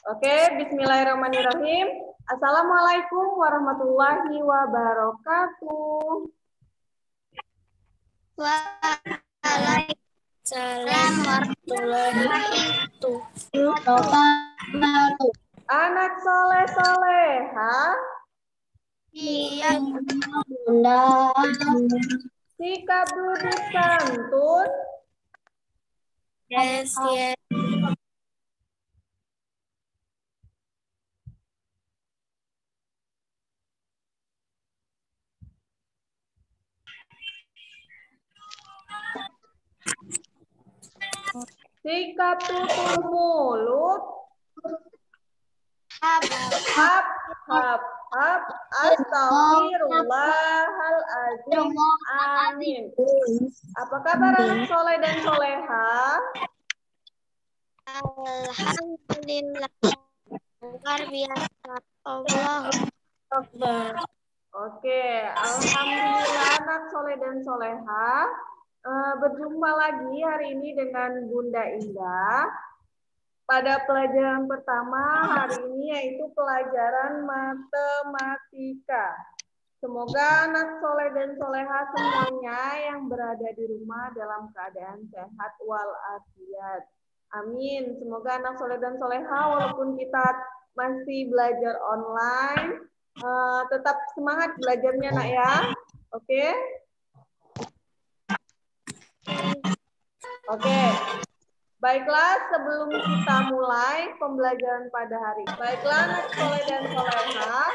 Oke, bismillahirrahmanirrahim. Assalamualaikum warahmatullahi wabarakatuh. Waalaikumsalam warahmatullahi wabarakatuh. Anak soleh soleha, Iya, Bunda. sikap duduk santun, Yes, yes. sikap tutup mulut, Hap, hap, hap, hap, astagfirullahaladzim, amin. Apa kabar anak soleh dan soleha? Alhamdulillah. Luar biasa. Allahu Akbar. Oke, alhamdulillah anak soleh dan soleha. Berjumpa lagi hari ini dengan Bunda Indah pada pelajaran pertama hari ini, yaitu pelajaran matematika. Semoga anak soleh dan soleha semuanya yang berada di rumah dalam keadaan sehat walafiat. Amin. Semoga anak soleh dan soleha walaupun kita masih belajar online, tetap semangat belajarnya nak ya. Oke? Oke. Baiklah, sebelum kita mulai pembelajaran pada hari. Baiklah, anak soleh dan soleha,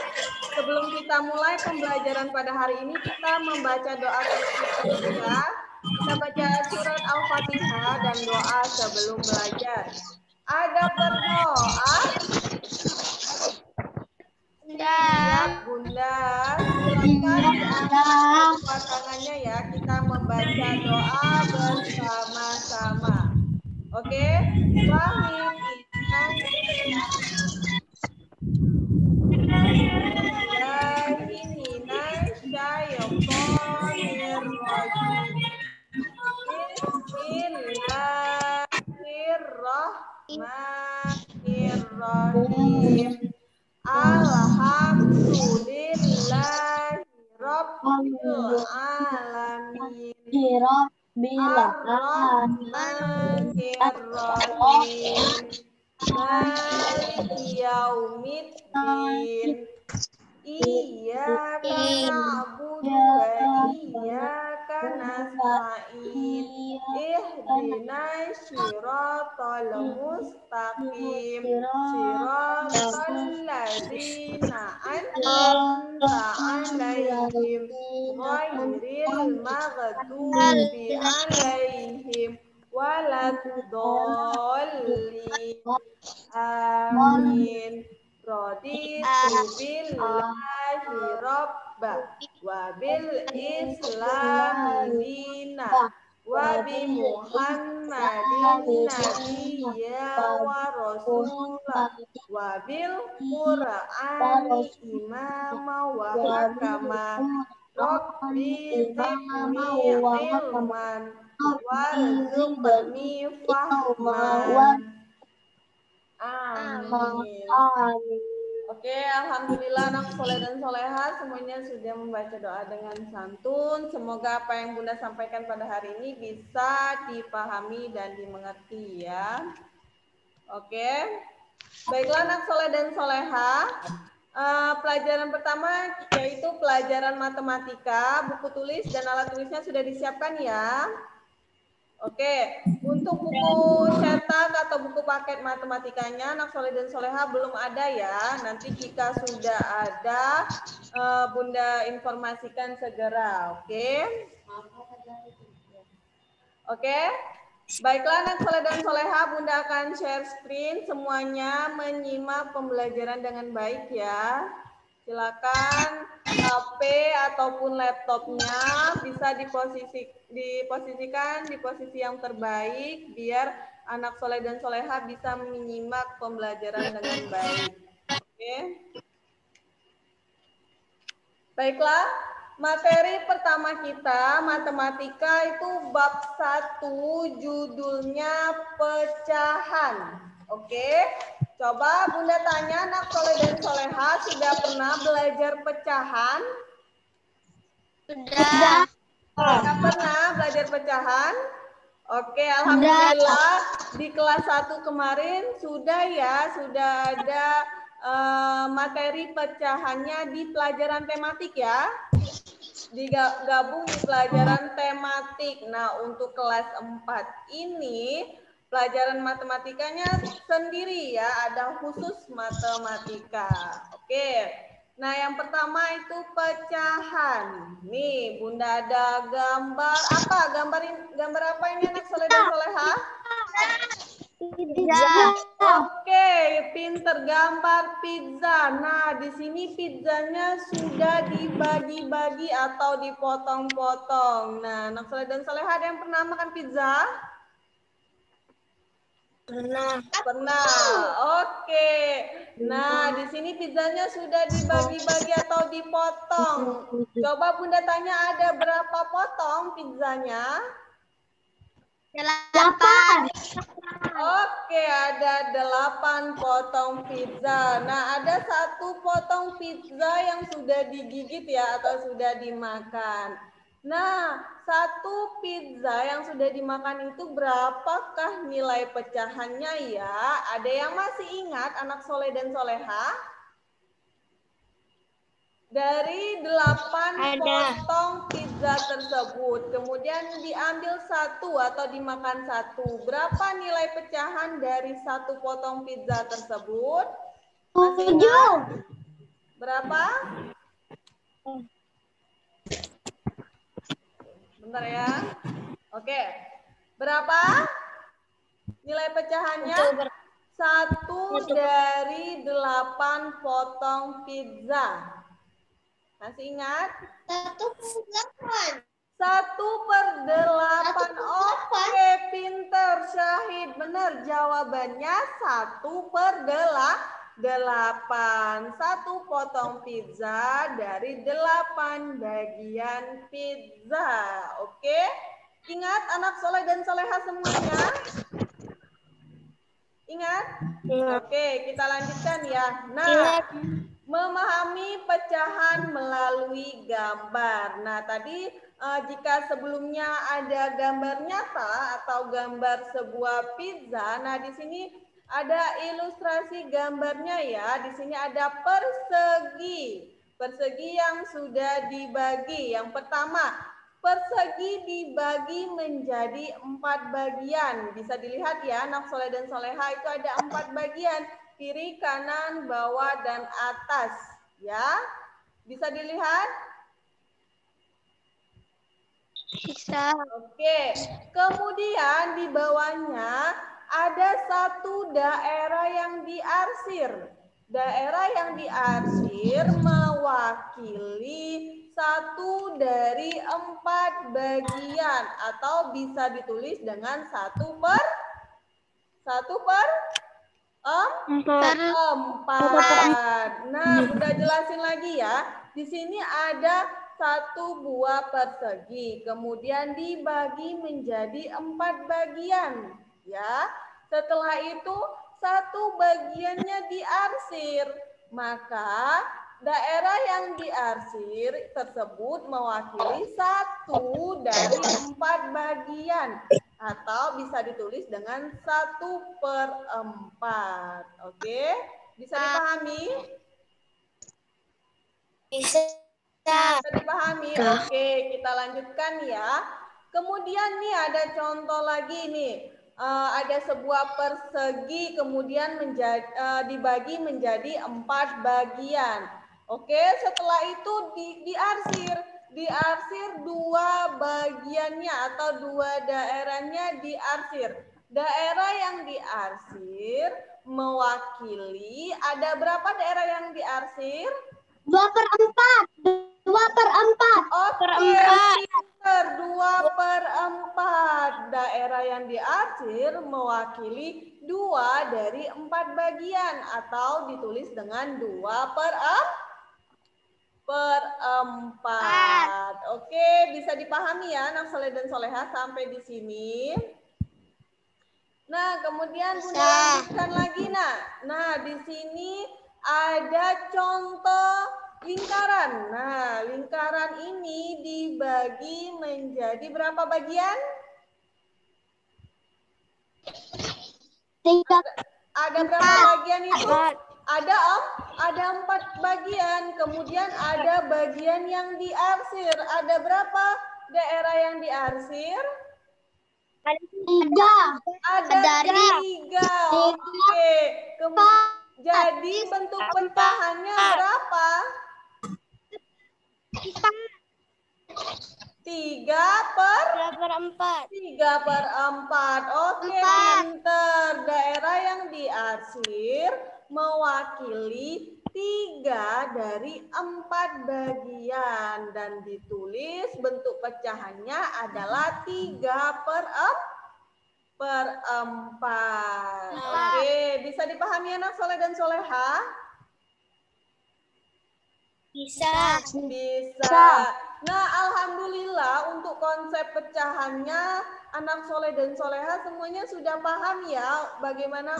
sebelum kita mulai pembelajaran pada hari ini, kita membaca doa tertutup kita. Kita baca surat Al-Fatihah dan doa sebelum belajar. Ada berdoa. Siap, Bunda. Silakan diangkat kedua tangannya ya. Kita membaca doa bersama-sama. Oke, Wahid Bismillahirrahmanirrahim. Alhamdulillahi Rabbil alamin. Ar-Rahmanir-Rahim. Maliki yaumiddin. Iyyaka na'budu wa iyyaka nasta'in. Ihdinas siratal mustaqim. Siratal ladzina an'amta 'alaihim ghairil maghdubi 'alaihim waladdallin. Amin. Raditu billahi rabba wa bil islami dina wa bi muhammadin nabiyya wa rasulah wa bil qur'ani imama wa hakama. Rabbi zidni ilman warzuqni fahman. Amin. Oke, alhamdulillah anak soleh dan soleha semuanya sudah membaca doa dengan santun. Semoga apa yang Bunda sampaikan pada hari ini bisa dipahami dan dimengerti ya. Oke, baiklah anak soleh dan soleha. Pelajaran pertama yaitu pelajaran matematika. Buku tulis dan alat tulisnya sudah disiapkan ya. Oke, untuk buku cetak atau buku paket matematikanya anak soleh dan soleha belum ada ya. Nanti jika sudah ada, Bunda informasikan segera. Oke? Oke? Baiklah anak soleh dan soleha, Bunda akan share screen. Semuanya menyimak pembelajaran dengan baik ya. Silakan HP ataupun laptopnya bisa diposisikan di posisi yang terbaik biar anak soleh dan soleha bisa menyimak pembelajaran dengan baik. Oke. Baiklah, materi pertama kita matematika itu bab 1 judulnya pecahan. Oke. Coba Bunda tanya, anak soleh dan soleha sudah pernah belajar pecahan? Sudah. Sudah pernah belajar pecahan? Oke, alhamdulillah di kelas 1 kemarin sudah ya, sudah ada materi pecahannya di pelajaran tematik ya. Digabung di pelajaran tematik. Nah, untuk kelas 4 ini pelajaran matematikanya sendiri ya, ada khusus matematika. Oke. Nah, yang pertama itu pecahan. Nih, Bunda ada gambar apa? Gambar apa ini anak soleh dan soleha? Pizza. Oke, pinter, gambar pizza. Nah, di sini pizzanya sudah dibagi-bagi atau dipotong-potong. Nah, anak soleh dan soleha ada yang pernah makan pizza? Pernah. Pernah. Oke. Nah, di sini pizzanya sudah dibagi-bagi atau dipotong. Coba Bunda tanya ada berapa potong pizzanya? 8. Oke, ada 8 potong pizza. Nah, ada 1 potong pizza yang sudah digigit ya atau sudah dimakan. Nah, 1 pizza yang sudah dimakan itu berapakah nilai pecahannya ya? Ada yang masih ingat anak soleh dan soleha? Dari 8 potong pizza tersebut, kemudian diambil 1 atau dimakan 1. Berapa nilai pecahan dari 1 potong pizza tersebut? Masih ingat? Berapa? Bentar ya. Oke. Berapa nilai pecahannya? 1 dari 8 potong pizza. Masih ingat? 1/8. 1/8. Oke, pinter Syahid. Benar jawabannya 1/8. 1 potong pizza dari 8 bagian pizza. Oke. Ingat anak soleh dan soleha semuanya? Ingat? Oke, kita lanjutkan ya. Nah, memahami pecahan melalui gambar. Nah, tadi jika sebelumnya ada gambar nyata atau gambar sebuah pizza, nah di sini ada ilustrasi gambarnya ya. Di sini ada persegi. Persegi yang sudah dibagi. Yang pertama, persegi dibagi menjadi 4 bagian. Bisa dilihat ya, anak soleh dan soleha itu ada 4 bagian. Kiri, kanan, bawah, dan atas. Ya, bisa dilihat? Bisa. Oke, kemudian di bawahnya ada 1 daerah yang diarsir. Daerah yang diarsir mewakili 1 dari 4 bagian atau bisa ditulis dengan 1 per 4. Nah, Bunda jelasin lagi ya. Di sini ada 1 buah persegi, kemudian dibagi menjadi 4 bagian. Ya, setelah itu 1 bagiannya diarsir, maka daerah yang diarsir tersebut mewakili 1 dari 4 bagian atau bisa ditulis dengan 1/4. Oke, bisa dipahami? Bisa. Bisa dipahami? Oke, kita lanjutkan ya. Kemudian nih ada contoh lagi nih. Ada sebuah persegi kemudian dibagi menjadi 4 bagian. Oke, setelah itu diarsir. Diarsir 2 bagiannya atau 2 daerahnya diarsir. Daerah yang diarsir mewakili, ada berapa daerah yang diarsir? 2/4. Oke, pinter. 2/4. Daerah yang diarsir mewakili 2 dari 4 bagian atau ditulis dengan 2/4. Oke, bisa dipahami ya anak soleh dan soleha sampai di sini? Nah, kemudian Bunda lanjutkan lagi, nak. Nah, di sini ada contoh lingkaran. Nah, lingkaran ini dibagi menjadi berapa bagian? Ada berapa bagian itu? Ada 4 bagian. Kemudian ada bagian yang diarsir. Ada berapa daerah yang diarsir? Ada 3. Oke. Jadi bentuk pecahannya berapa? 3/4. Oke, pinter. Daerah yang diarsir mewakili 3 dari 4 bagian dan ditulis bentuk pecahannya adalah 3/4. Oke, bisa dipahami anak soleh dan soleha? Bisa. Nah, alhamdulillah untuk konsep pecahannya anak soleh dan soleha semuanya sudah paham ya bagaimana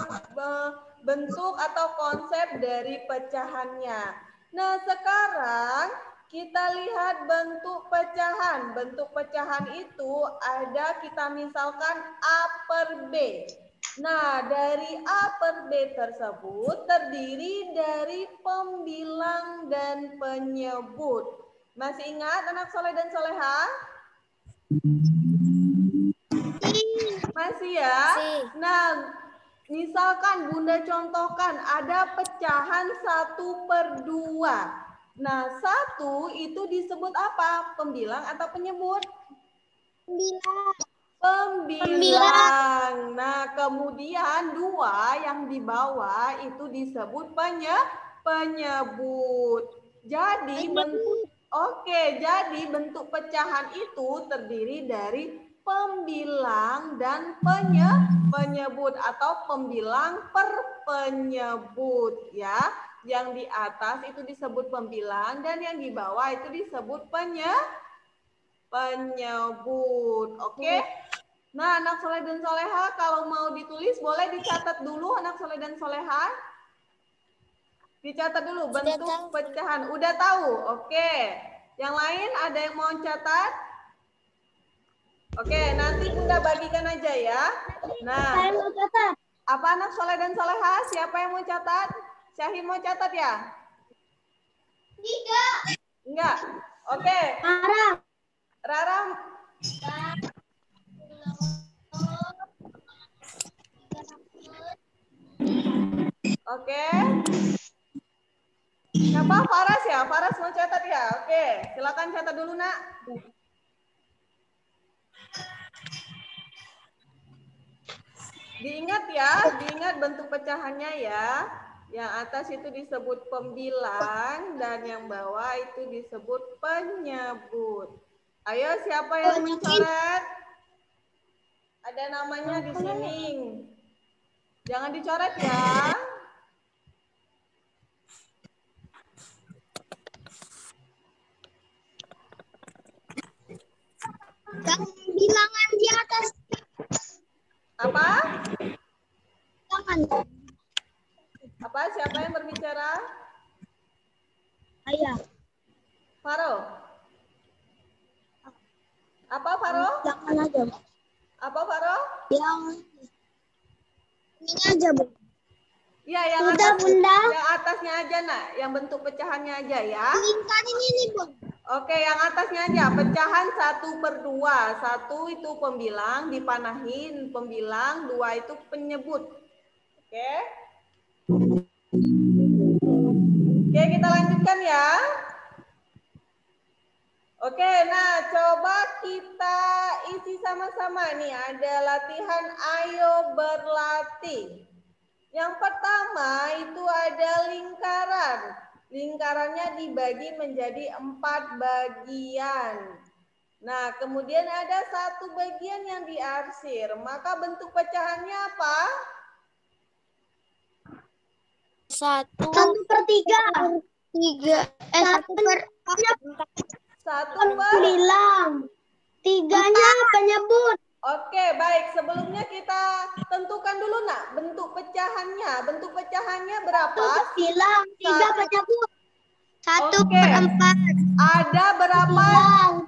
bentuk atau konsep dari pecahannya. Nah, sekarang kita lihat bentuk pecahan. Bentuk pecahan itu ada kita misalkan A per B. Nah, dari A per B tersebut terdiri dari pembilang dan penyebut. Masih ingat anak soleh dan soleha? Masih ya? Nah, misalkan Bunda contohkan ada pecahan 1/2. Nah, 1 itu disebut apa? Pembilang atau penyebut? Pembilang. Nah, kemudian 2 yang di bawah itu disebut penyebut. Jadi bentuk pecahan itu terdiri dari pembilang dan penyebut atau pembilang per penyebut ya. Yang di atas itu disebut pembilang dan yang di bawah itu disebut penyebut. Oke? Nah, anak soleh dan soleha kalau mau ditulis boleh dicatat dulu anak soleh dan soleha. Dicatat dulu bentuk pecahan. Udah tahu? Oke. Yang lain ada yang mau catat? Oke, nanti Bunda bagikan aja ya. Nah, Saya mau catat. apa anak soleh dan soleha? Siapa yang mau catat? Syahim mau catat ya? Enggak. Oke. Rara. Oke. Siapa? Faras ya? Faras mau catat ya? Oke, silakan catat dulu, Nak. Diingat ya, diingat bentuk pecahannya ya. Yang atas itu disebut pembilang dan yang bawah itu disebut penyebut. Ayo, siapa yang mencoret? Ada namanya di sini. Jangan dicoret ya. Bilangan di atas. Apa? Bilangan. Apa? Siapa yang berbicara? Ayah. Faro. Apa Faro? Bilangan aja. Apa Faro? Yang ini aja, Bu. Ya, yang Udah, atas, Bunda. yang atasnya aja, Nak. Yang bentuk pecahannya aja ya. Lingkaran ini, Bu. Oke, yang atasnya aja. Pecahan 1/2. 1 itu pembilang, dipanahin. Pembilang, 2 itu penyebut. Oke. Oke, kita lanjutkan ya. Oke, nah coba kita isi sama-sama nih. Ada latihan ayo berlatih. Yang pertama itu ada lingkaran. Lingkarannya dibagi menjadi 4 bagian. Nah, kemudian ada 1 bagian yang diarsir. Maka bentuk pecahannya apa? 1/3. 1/4. 1/4. Bilang. 3-nya penyebut. Oke, baik. Sebelumnya kita tentukan dulu, Nak, bentuk pecahannya. Bentuk pecahannya berapa? Bilang 3 pecah, Bu. 1 Oke. per 4. Ada berapa?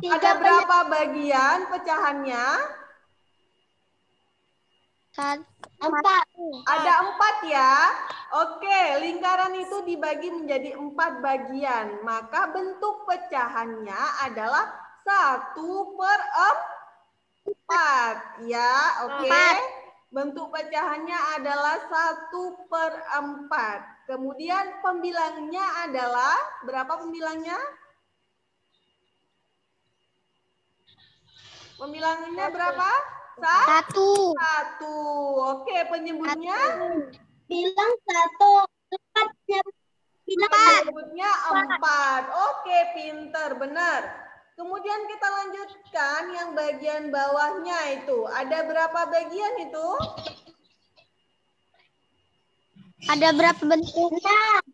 Bilang, Ada berapa bagian pecahannya? 4. Ada 4 ya. Oke, lingkaran itu dibagi menjadi 4 bagian. Maka bentuk pecahannya adalah 1/4. Ya, oke. Bentuk pecahannya adalah 1/4. Kemudian pembilangnya adalah, berapa pembilangnya? Pembilangannya berapa? 1. Oke, penyebutnya? Bilang 1. 4. Penyebutnya 4. Oke, pinter, benar. Kemudian kita lanjutkan yang bagian bawahnya itu. Ada berapa bagian itu? Ada berapa bentuknya?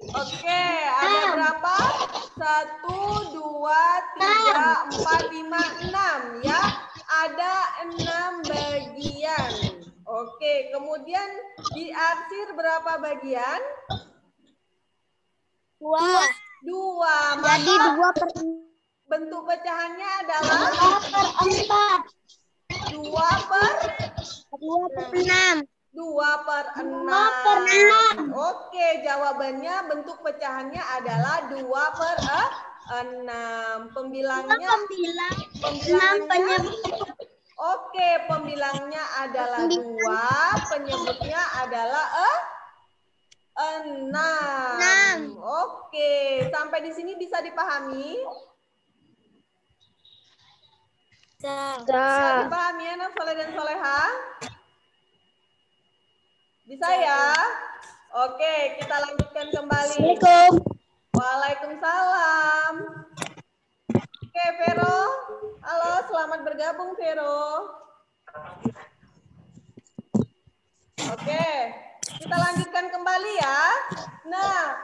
Oke, ada berapa? 1, 2, 3, 4, 5, 6 ya. Ada 6 bagian. Oke, kemudian diarsir berapa bagian? 2. 2. Jadi Maka 2 per bentuk pecahannya adalah 4. 2 per 6. 2/6. Oke, jawabannya bentuk pecahannya adalah 2/6. Pembilangnya? Pembilangannya? Oke, pembilangnya adalah 2, penyebutnya adalah 6. Oke, sampai di sini bisa dipahami? Bisa dipahami ya, anak soleh dan soleha? Bisa ya? Oke, kita lanjutkan kembali. Waalaikumsalam. Oke, Vero. Halo, selamat bergabung, Vero. Oke, kita lanjutkan kembali ya. Nah,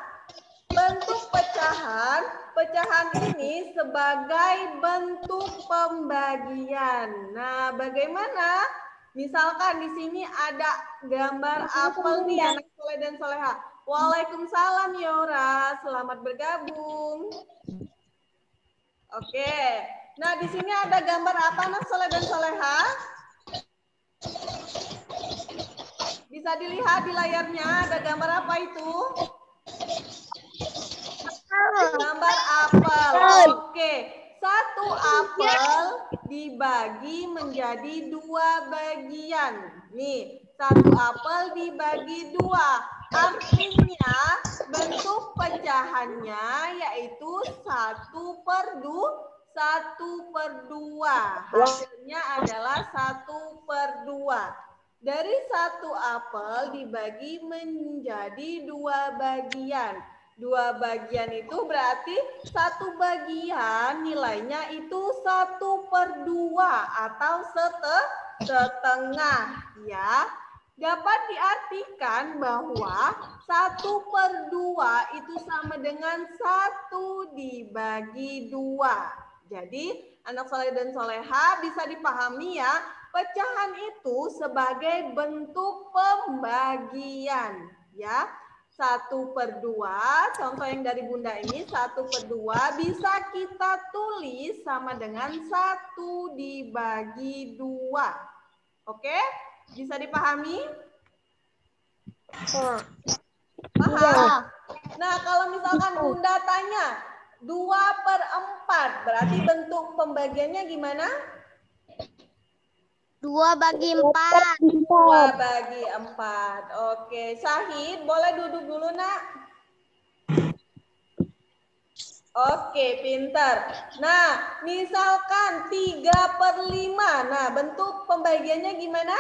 bentuk pecahan ini sebagai bentuk pembagian. Nah, bagaimana? Misalkan di sini ada gambar apel nih, anak soleh dan soleha. Waalaikumsalam Yora, selamat bergabung. Oke, nah di sini ada gambar apa, anak soleh dan soleha? Bisa dilihat di layarnya, ada gambar apa itu? Gambar apel. Oke, 1 apel dibagi menjadi 2 bagian. Nih, 1 apel dibagi 2. Artinya bentuk pecahannya yaitu 1/2. Hasilnya adalah 1/2. Dari 1 apel dibagi menjadi 2 bagian. 2 bagian itu berarti 1 bagian nilainya itu 1/2 atau setengah ya. Dapat diartikan bahwa 1/2 itu sama dengan 1 dibagi 2. Jadi anak soleh dan soleha bisa dipahami ya, pecahan itu sebagai bentuk pembagian ya. 1/2, contoh yang dari Bunda ini 1/2 bisa kita tulis sama dengan 1 dibagi 2. Oke? Bisa dipahami? Paham? Nah, kalau misalkan Bunda tanya 2/4, berarti bentuk pembagiannya gimana? 2/4. 2/4. Oke, Syahid, boleh duduk dulu, Nak? Oke, pinter. Nah, misalkan 3/5. Nah, bentuk pembagiannya gimana?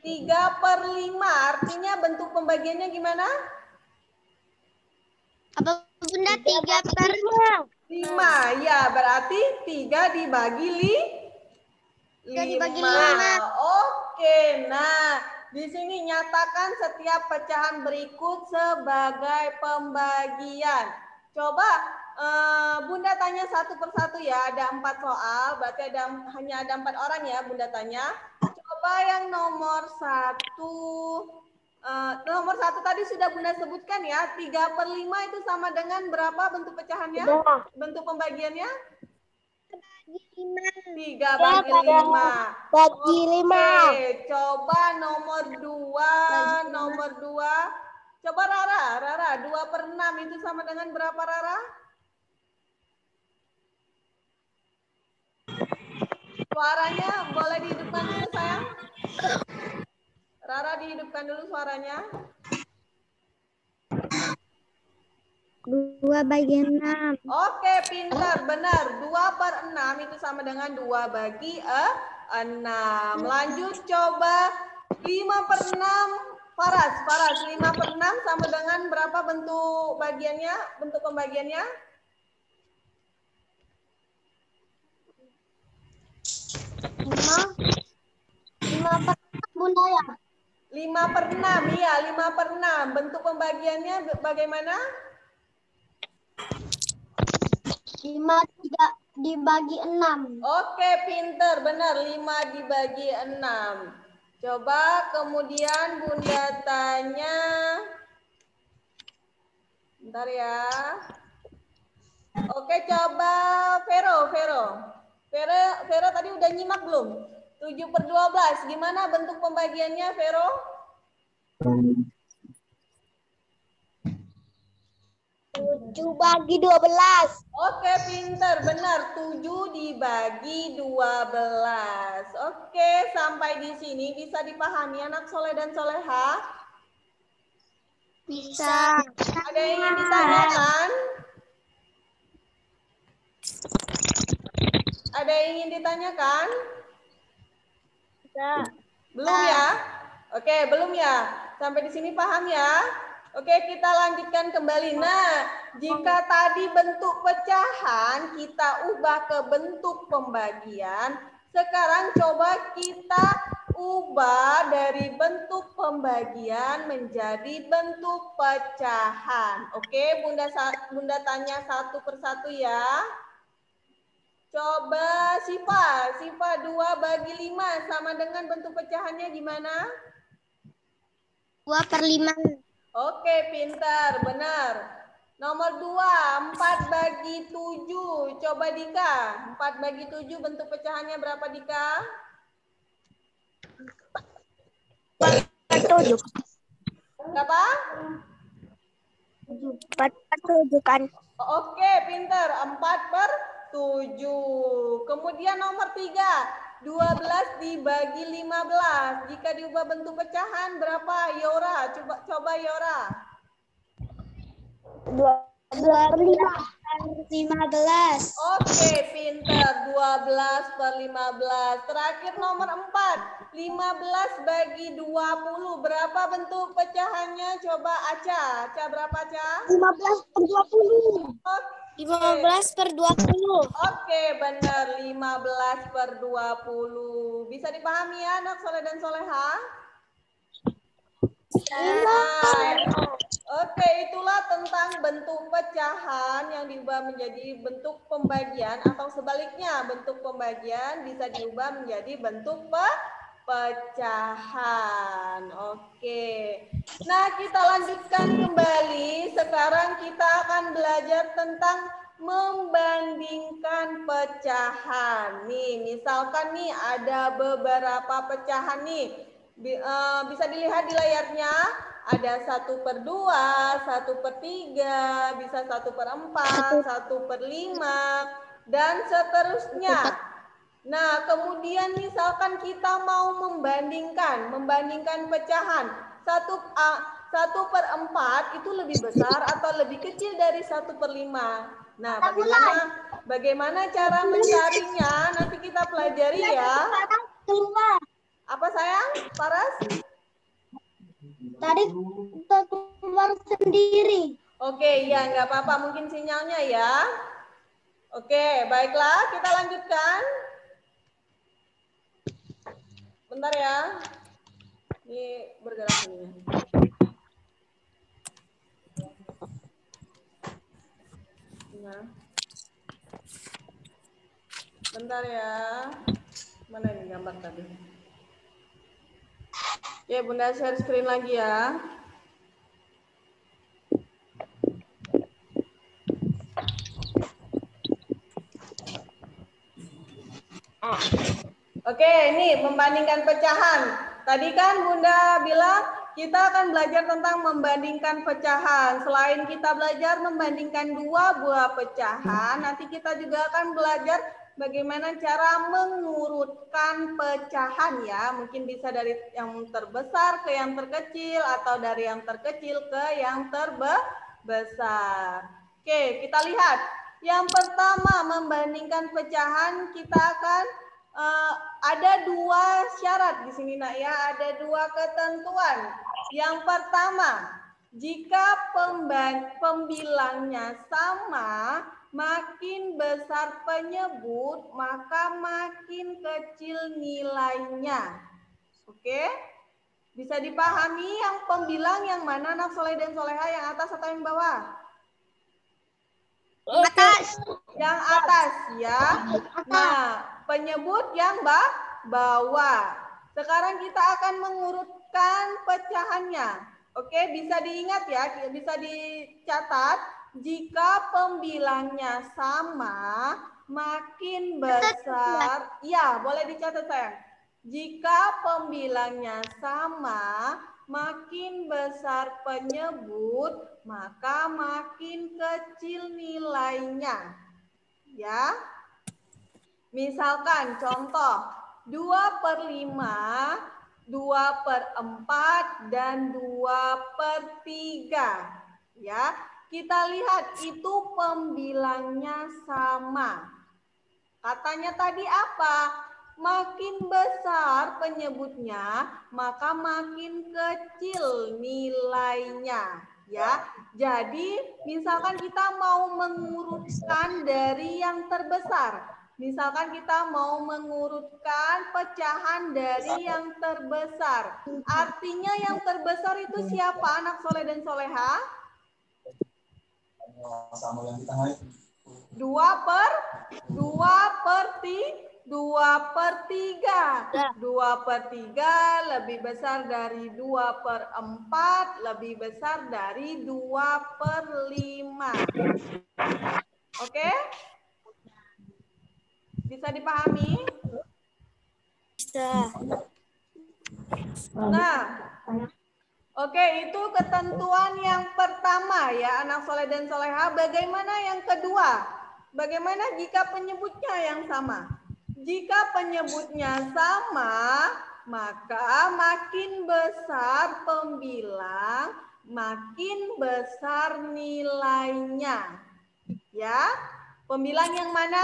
3/5. Artinya bentuk pembagiannya gimana? Apa Bunda? 3/5. 5. Ya, berarti 3 dibagi 5. Oke, nah di sini nyatakan setiap pecahan berikut sebagai pembagian. Coba Bunda tanya satu persatu ya, ada 4 soal, berarti hanya ada 4 orang ya Bunda tanya. Coba yang nomor 1 tadi sudah Bunda sebutkan ya, 3/5 itu sama dengan berapa bentuk pecahannya? Bentuk pembagiannya? 3 bagi 5. Bagi 5. Oke, coba nomor 2. Coba Rara, 2/6 itu sama dengan berapa Rara? Suaranya boleh dihidupkan dulu sayang. Rara dihidupkan dulu suaranya. 2/6. Oke, pintar, benar. 2/6 itu sama dengan 2/6. Lanjut coba 5/6. Faras, 5/6 sama dengan berapa bentuk bagiannya? Bentuk pembagiannya? 5/6 Bunda ya. 5/6, iya 5/6. Bentuk pembagiannya bagaimana? 5 dibagi 6. Oke, pinter, benar. 5 dibagi 6. Coba kemudian Bunda tanya. Bentar ya. Oke, coba Vero tadi udah nyimak belum? 7/12. Gimana bentuk pembagiannya, Vero? 7/12. Oke, pinter. Benar. 7 dibagi 12. Oke, sampai di sini bisa dipahami anak soleh dan soleha? Bisa. Ada yang ingin ditanyakan? Ada yang ingin ditanyakan? Bisa. Belum ya? Oke, belum ya? Sampai di sini paham ya? Oke, kita lanjutkan kembali. Nah, jika tadi bentuk pecahan kita ubah ke bentuk pembagian, sekarang coba kita ubah dari bentuk pembagian menjadi bentuk pecahan. Oke, Bunda tanya satu persatu ya. Coba Siva 2/5 sama dengan bentuk pecahannya gimana? 2/5. Oke, pintar, benar. Nomor 2, 4/7. Coba Dika, 4/7 bentuk pecahannya berapa Dika? 4/7. Berapa? 4/7 kan. Oke, pintar. 4/7. Kemudian nomor 3, 12 dibagi 15. Jika diubah bentuk pecahan berapa, Yora? Coba Yora. 12/15. Oke, pintar. 12/15. Terakhir nomor 4, 15/20. Berapa bentuk pecahannya? Coba Aca. Aca berapa, Aca? 15/20. Oke. 15/20. Oke, benar. 15/20. Bisa dipahami ya anak soleh dan soleha? Oke, itulah tentang bentuk pecahan yang diubah menjadi bentuk pembagian atau sebaliknya bentuk pembagian bisa diubah menjadi bentuk pecahan. Oke. Nah, kita lanjutkan kembali. Sekarang kita akan belajar tentang membandingkan pecahan. Nih, misalkan nih ada beberapa pecahan nih. Bisa dilihat di layarnya. Ada 1/2, 1/3, bisa 1/4, 1/5, dan seterusnya. Nah, kemudian misalkan kita mau membandingkan pecahan 1/4 itu lebih besar atau lebih kecil dari 1/5. Nah, bagaimana cara mencarinya? Nanti kita pelajari ya. Apa sayang, Paras? Tadi keluar sendiri. Oke, ya nggak apa-apa, mungkin sinyalnya ya. Oke, baiklah, kita lanjutkan. Bentar ya. Ini bergerak ini. Nah. Bentar ya. Mana ini gambar tadi? Oke, Bunda share screen lagi ya. Oke, ini membandingkan pecahan. Tadi kan Bunda bilang kita akan belajar tentang membandingkan pecahan. Selain kita belajar membandingkan dua buah pecahan, nanti kita juga akan belajar bagaimana cara mengurutkan pecahan ya. Mungkin bisa dari yang terbesar ke yang terkecil atau dari yang terkecil ke yang terbesar. Oke, kita lihat. Yang pertama, membandingkan pecahan, kita akan ada dua syarat di sini nak ya, ada dua ketentuan. Yang pertama, jika pembilangnya sama, makin besar penyebut, maka makin kecil nilainya. Oke? Bisa dipahami yang pembilang yang mana anak soleh dan soleha, yang atas atau yang bawah? Atas. Yang atas ya. Nah, penyebut yang bawah. Sekarang kita akan mengurutkan pecahannya. Oke, bisa diingat ya, bisa dicatat. Jika pembilangnya sama, makin besar. Ya, boleh dicatat sayang. Jika pembilangnya sama, makin besar penyebut, maka makin kecil nilainya. Ya. Misalkan contoh 2/5, 2/4, dan 2/3. Ya. Kita lihat itu pembilangnya sama. Katanya tadi apa? Makin besar penyebutnya, maka makin kecil nilainya. Ya, jadi misalkan kita mau mengurutkan dari yang terbesar. Misalkan kita mau mengurutkan pecahan dari yang terbesar. Artinya yang terbesar itu siapa anak soleh dan soleha? 2/3. 2/3 lebih besar dari 2/4, lebih besar dari 2/5. Oke? Bisa dipahami? Bisa. Nah, oke, itu ketentuan yang pertama ya anak soleh dan soleha. Bagaimana yang kedua? Bagaimana jika penyebutnya yang sama? Jika penyebutnya sama, maka makin besar pembilang, makin besar nilainya. Ya, pembilang yang mana?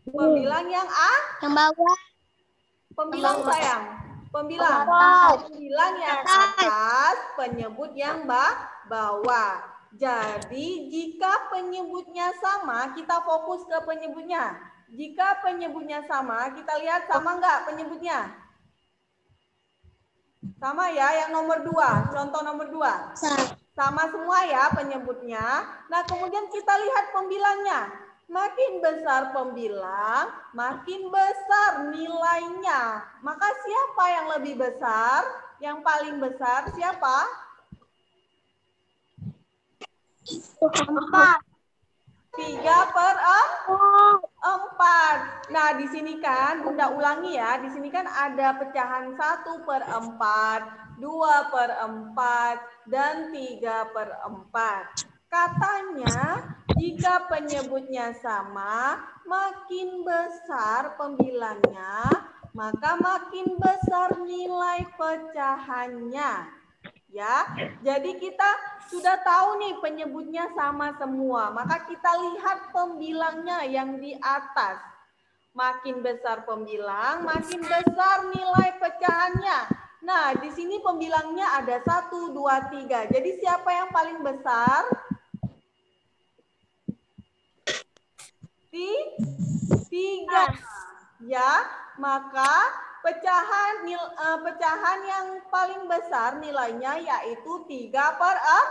Pembilang yang A? Yang bawah. Pembilang sayang. Pembilang. Pembilang yang atas, penyebut yang bawah. Jadi jika penyebutnya sama, kita fokus ke penyebutnya. Jika penyebutnya sama, kita lihat sama enggak penyebutnya? Sama ya, yang nomor 2. Contoh nomor 2. Sama semua ya penyebutnya. Nah, kemudian kita lihat pembilangnya. Makin besar pembilang, makin besar nilainya. Maka siapa yang lebih besar? Yang paling besar siapa? 4. 3/4. Nah, di sini kan Bunda ulangi ya. Di sini kan ada pecahan 1/4, 2/4, dan 3/4. Katanya jika penyebutnya sama, makin besar pembilangnya, maka makin besar nilai pecahannya. Ya, jadi kita sudah tahu nih penyebutnya sama semua. Maka kita lihat pembilangnya yang di atas. Makin besar pembilang, makin besar nilai pecahannya. Nah, di sini pembilangnya ada 1, 2, 3. Jadi siapa yang paling besar? 3. Ya, maka pecahan yang paling besar nilainya yaitu 3/4.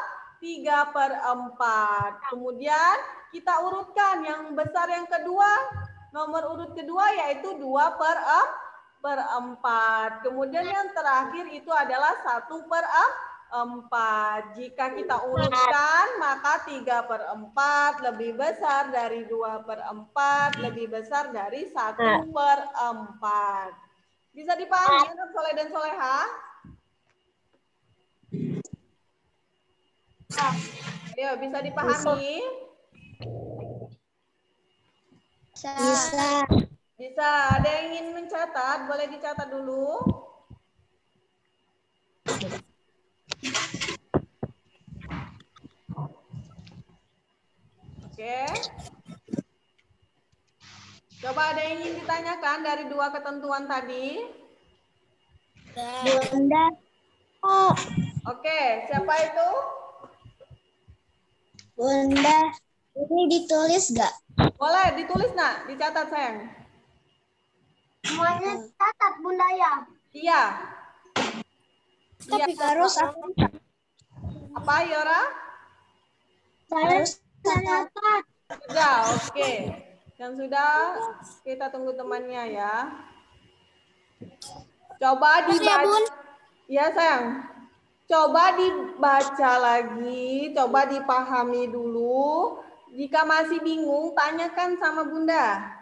3/4. Kemudian kita urutkan yang besar yang kedua, nomor urut kedua yaitu 2/4. Kemudian yang terakhir itu adalah 1/4. Jika kita urutkan maka 3/4 lebih besar dari 2/4, lebih besar dari 1/4. Bisa dipahami anak soleh dan soleha? Ayo, bisa dipahami? Bisa. Bisa. Ada yang ingin mencatat? Boleh dicatat dulu. Oke. Coba ada yang ingin ditanyakan dari dua ketentuan tadi? Bunda. Oh, Oke, siapa itu? Bunda. Ini ditulis nggak? Boleh ditulis nak, dicatat sayang. Semuanya catat Bunda ya. Iya. Tapi harus aku Apa Yora? harus catat. Sudah, oke. Yang sudah kita tunggu temannya ya. Coba dibaca. Ya sayang. Coba dibaca lagi, coba dipahami dulu. Jika masih bingung, tanyakan sama Bunda.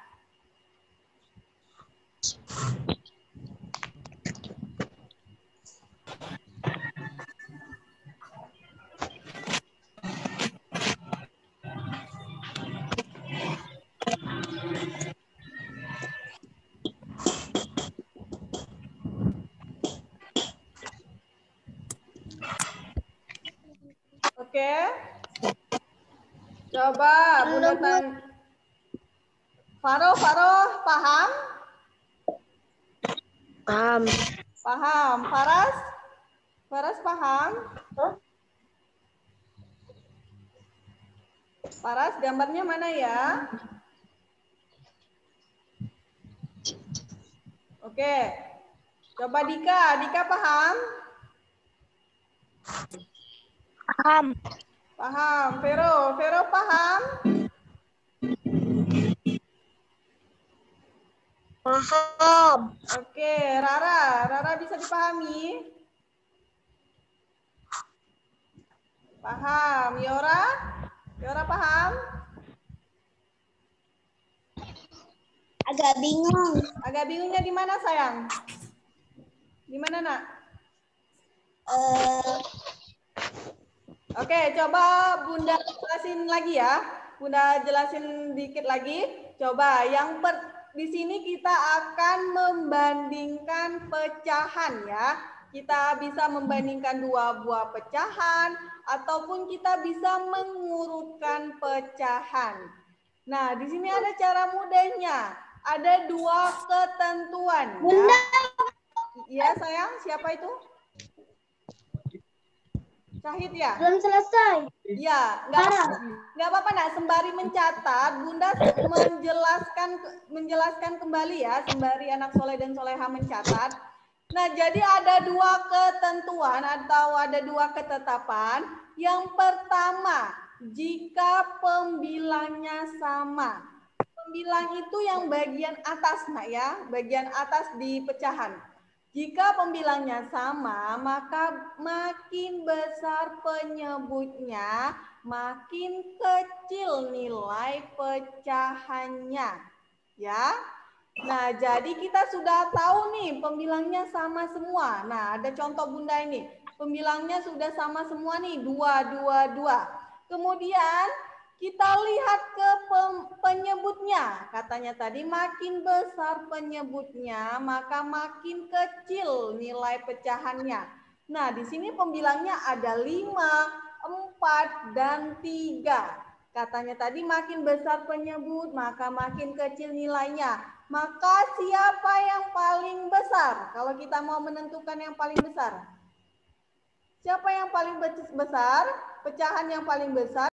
Oke. Coba Bunda tanya. Faro, paham? Paham. Paham. Faras? Faras paham? Faras, gambarnya mana ya? Oke. Coba Dika. Dika paham? Paham. Paham. Vero paham? Paham. Oke. Rara bisa dipahami? Paham. Yora paham? Agak bingung. Agak bingungnya di mana sayang? Di mana nak? Oke, coba Bunda jelasin lagi ya. Bunda jelasin dikit lagi. Coba di sini kita akan membandingkan pecahan ya. Kita bisa membandingkan dua buah pecahan ataupun kita bisa mengurutkan pecahan. Nah, di sini ada cara mudahnya. Ada dua ketentuan ya. Bunda. Iya sayang, siapa itu? Syahid ya? Belum selesai. Ya, nggak apa-apa nak. Sembari mencatat, Bunda menjelaskan kembali ya, sembari anak soleh dan soleha mencatat. Nah, jadi ada dua ketentuan atau ada dua ketetapan. Yang pertama, jika pembilangnya sama. Pembilang itu yang bagian atas nak ya, bagian atas di pecahan. Jika pembilangnya sama, maka makin besar penyebutnya, makin kecil nilai pecahannya. Ya. Nah, jadi kita sudah tahu nih pembilangnya sama semua. Nah, ada contoh Bunda ini. Pembilangnya sudah sama semua nih, 2, 2, 2. Kemudian kita lihat ke penyebutnya. Katanya tadi makin besar penyebutnya, maka makin kecil nilai pecahannya. Nah, di sini pembilangnya ada 5, 4, dan 3. Katanya tadi makin besar penyebut, maka makin kecil nilainya. Maka siapa yang paling besar? Kalau kita mau menentukan yang paling besar. Siapa yang paling besar? Pecahan yang paling besar.